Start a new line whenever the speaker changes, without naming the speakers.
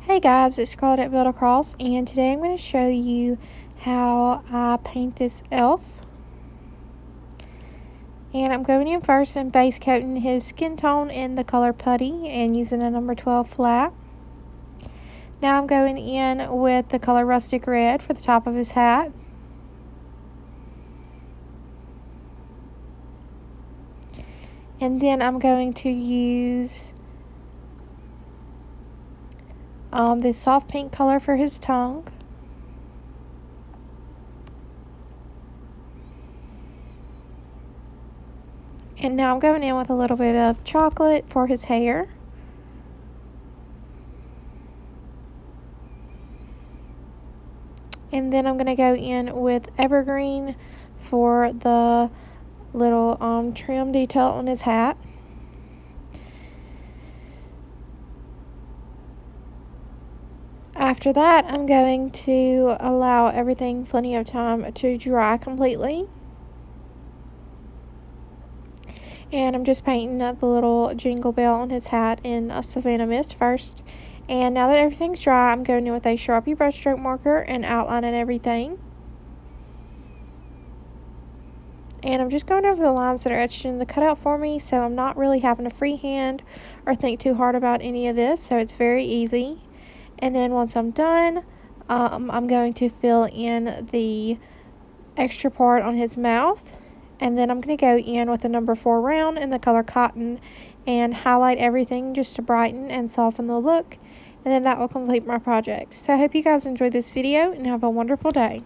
Hey guys, it's Scarlett at Build Across, and today I'm going to show you how I paint this elf. And I'm going in first and base coating his skin tone in the color Putty and using a number 12 flat. Now I'm going in with the color Rustic Red for the top of his hat. And then I'm going to use this soft pink color for his tongue. And now I'm going in with a little bit of chocolate for his hair. And then I'm going to go in with evergreen for the little trim detail on his hat. After that, I'm going to allow everything plenty of time to dry completely. And I'm just painting the little jingle bell on his hat in a Savannah Mist first. And now that everything's dry, I'm going in with a Sharpie brushstroke marker and outlining everything. And I'm just going over the lines that are etched in the cutout for me, so I'm not really having to freehand or think too hard about any of this, so it's very easy. And then once I'm done, I'm going to fill in the extra part on his mouth. And then I'm going to go in with the number 4 round in the color Cotton and highlight everything just to brighten and soften the look. And then that will complete my project. So I hope you guys enjoyed this video and have a wonderful day.